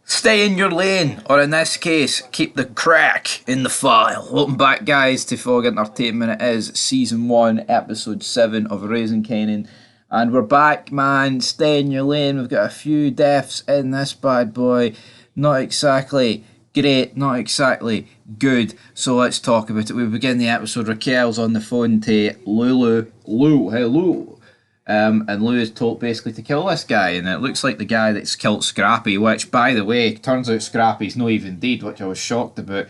Stay in your lane, or in this case, keep the crack in the file. Welcome back, guys, to Fog Entertainment. It is Season 1, Episode 7 of Raising Kanan. And we're back, man. Stay in your lane. We've got a few deaths in this bad boy. Not exactly great, not exactly good. So let's talk about it. We begin the episode. Raquel's on the phone to Lulu. Hello. And Lou is told basically to kill this guy, and it looks like the guy that's killed Scrappy, which, by the way, turns out Scrappy's not even dead, which I was shocked about.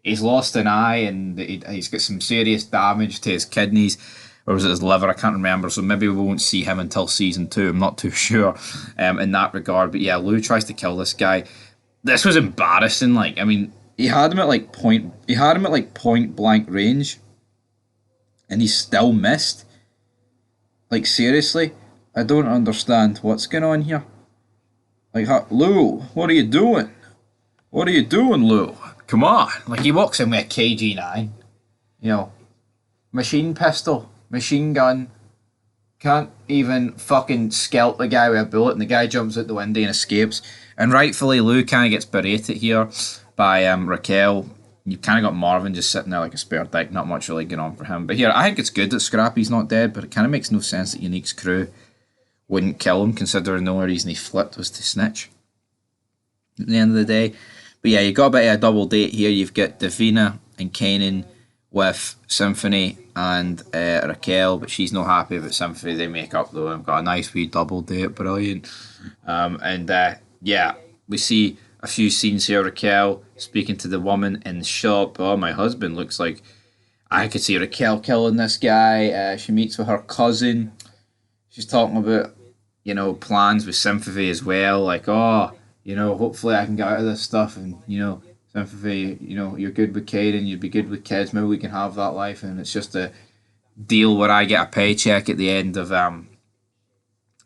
He's lost an eye, and he's got some serious damage to his kidneys, or was it his liver? I can't remember, so maybe we won't see him until Season 2, I'm not too sure in that regard. But yeah, Lou tries to kill this guy. This was embarrassing, he had him at point blank range, and he still missed. Seriously? I don't understand what's going on here. Lou, what are you doing? What are you doing, Lou? Come on. He walks in with a KG-9. Machine pistol, machine gun. Can't even fucking scalp the guy with a bullet, and the guy jumps out the window and escapes. And rightfully, Lou kind of gets berated here by Raquel. You've kind of got Marvin just sitting there like a spare dick, not much really going on for him. But here, I think it's good that Scrappy's not dead, but it kind of makes no sense that Unique's crew wouldn't kill him, considering the only reason he flipped was to snitch at the end of the day. But yeah, you've got a bit of a double date here. You've got Davina and Kanan with Symphony and Raquel, but she's not happy about Symphony. They make up, though. I've got a nice wee double date, brilliant. Yeah, we see a few scenes here. Raquel speaking to the woman in the shop. Oh, my husband looks like... I could see Raquel killing this guy. She meets with her cousin. She's talking about, plans with Sympathy as well. Hopefully I can get out of this stuff. And, Sympathy, you're good with Kaden. You'd be good with kids. Maybe we can have that life. And it's just a deal where I get a paycheck at the end of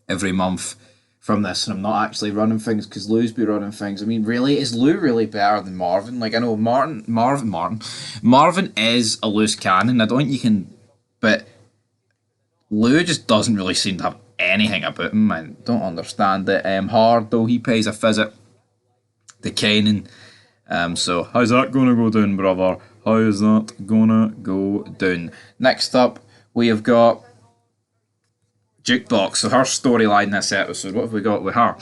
every month from this, and I'm not actually running things because Lou's be running things. Really, is Lou really better than Marvin? I know Marvin is a loose cannon. I don't think you can, but Lou just doesn't really seem to have anything about him. I don't understand it. Hard though, he pays a visit to Kanan. So how's that gonna go down, brother? How is that gonna go down? Next up, we have got Jukebox. So her storyline this episode, what have we got with her?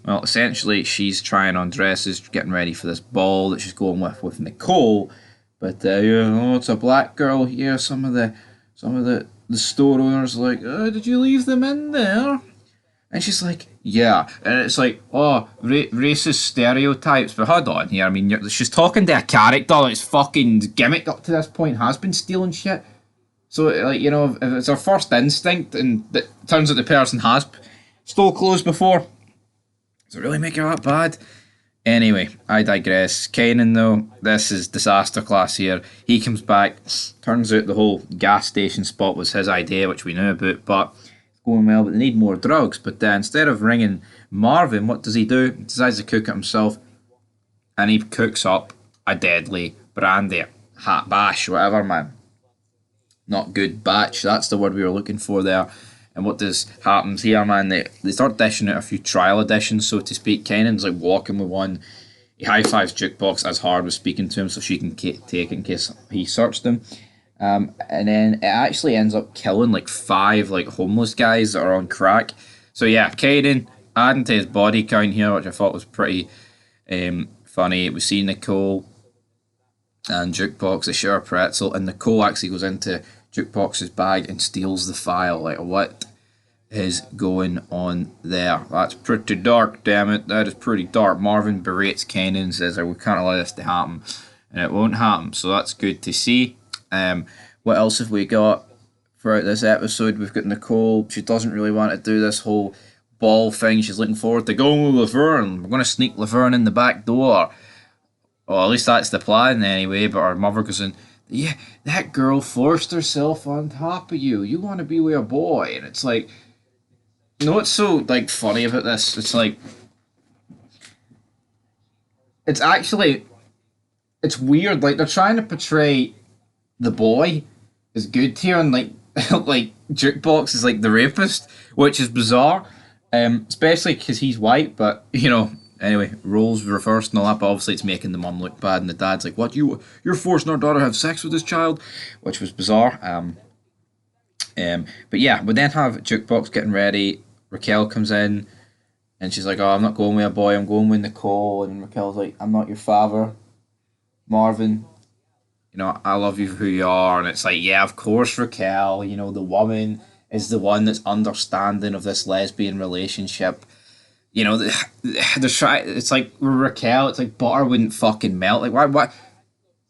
Well, essentially she's trying on dresses, getting ready for this ball that she's going with Nicole. But it's a black girl here. Some of the store owners are like, oh, did you leave them in there? And she's like, yeah. And it's like, racist stereotypes. But hold on here. She's talking to a character that's fucking gimmicked up to this point, has been stealing shit. So, if it's her first instinct and it turns out the person has stole clothes before, does it really make her that bad? Anyway, I digress. Kanan, though, this is disaster class here. He comes back. Turns out the whole gas station spot was his idea, which we knew about, but it's going well, but they need more drugs. But instead of ringing Marvin, what does he do? He decides to cook it himself, and he cooks up a deadly brandy, hat bash, whatever, man. Not good batch, that's the word we were looking for there. And what happens here, man, they start dishing out a few trial editions, so to speak. Kenan's walking with one. He high-fives Jukebox as hard was speaking to him so she can take it in case he searched him. And then it actually ends up killing 5 homeless guys that are on crack. So yeah, Kanan adding to his body count here, which I thought was pretty funny. We see Nicole and Jukebox, they share a pretzel, and Nicole actually goes into Jukebox's bag and steals the file. What is going on there? That's pretty dark, damn it. That is pretty dark. Marvin berates Kanan and says, we can't allow this to happen, and it won't happen, so that's good to see. What else have we got throughout this episode? We've got Nicole. She doesn't really want to do this whole ball thing. She's looking forward to going with Laverne. We're going to sneak Laverne in the back door. Well, at least that's the plan anyway, but our mother goes in, yeah, that girl forced herself on top of you. You want to be with a boy. And it's what's so, funny about this? It's it's weird. They're trying to portray the boy as good here, and, Jukebox is, the rapist, which is bizarre, especially because he's white, but, Anyway, roles reversed and all that, but obviously it's making the mum look bad, and the dad's like, "What, you're forcing our daughter to have sex with this child," which was bizarre. But yeah, we then have Jukebox getting ready. Raquel comes in, and she's like, "Oh, I'm not going with a boy. I'm going with Nicole." And Raquel's like, "I'm not your father, Marvin. You know, I love you for who you are." And it's like, yeah, of course, Raquel. You know, the woman is the one that's understanding of this lesbian relationship. You know, it's like Raquel. It's like butter wouldn't fucking melt. Like, why?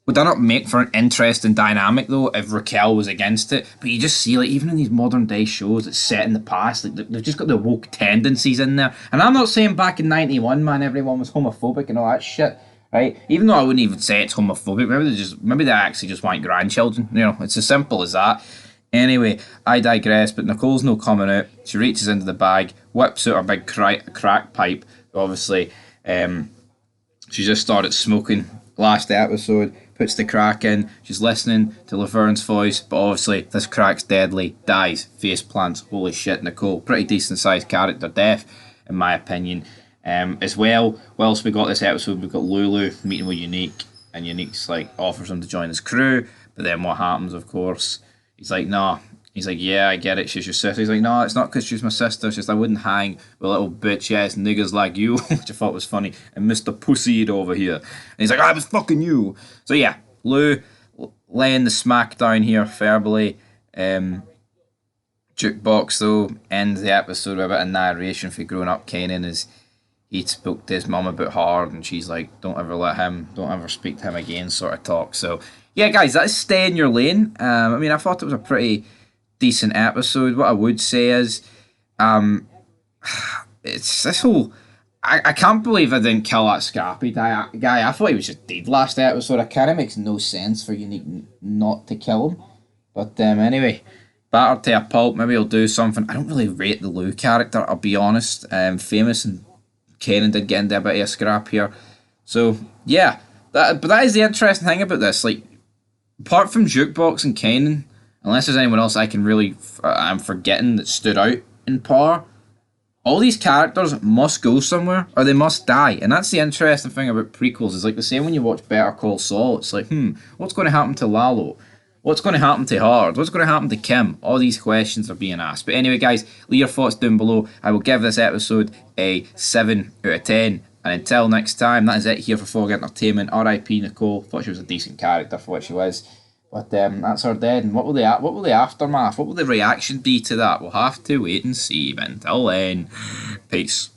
Would that not make for an interesting dynamic though if Raquel was against it? But you just see like even in these modern day shows that's set in the past, like they've just got the woke tendencies in there. And I'm not saying back in '91, man, everyone was homophobic and all that shit, right? Even though I wouldn't even say it's homophobic, maybe they actually just want grandchildren. You know, it's as simple as that. Anyway, I digress. But Nicole's no coming out. She reaches into the bag, whips out her big crack pipe. Obviously, she just started smoking last episode, puts the crack in, she's listening to Laverne's voice, but obviously this crack's deadly, dies, face plants, holy shit, Nicole, pretty decent sized character death, in my opinion. As well, whilst we got this episode, we've got Lulu meeting with Unique, and Unique's like, offers him to join his crew, but then what happens, of course, he's like, nah. He's like, yeah, I get it, she's your sister. He's like, no, it's not because she's my sister. It's just I wouldn't hang with little bitch-ass niggas like you, which I thought was funny, and Mr. Pussy'd over here. And he's like, I was fucking you. So yeah, Lou laying the smack down here verbally. Jukebox, though, ends the episode with a bit of narration for growing up Kanan as he spoke to his mum about hard, and she's like, don't ever speak to him again sort of talk. So yeah, guys, that's Stay in Your Lane. I mean, I thought it was a pretty decent episode. What I would say is, it's this whole. I can't believe I didn't kill that Scrappy guy. I thought he was just dead last episode. It kind of makes no sense for Unique not to kill him. But anyway, battered to a pulp. Maybe he'll do something. I don't really rate the Lou character, I'll be honest. Famous and Kanan did get into a bit of a scrap here. So yeah, but that is the interesting thing about this. Like, apart from Jukebox and Kanan, unless there's anyone else I'm forgetting that stood out in power, all these characters must go somewhere or they must die. And that's the interesting thing about prequels. It's like the same when you watch Better Call Saul. It's like, what's going to happen to Lalo? What's going to happen to Hard? What's going to happen to Kim? All these questions are being asked. But anyway, guys, leave your thoughts down below. I will give this episode a 7 out of 10. And until next time, that is it here for Fog Entertainment. R.I.P. Nicole. Thought she was a decent character for what she was. But that's her dead. And what will the aftermath? What will the reaction be to that? We'll have to wait and see. But until then, peace.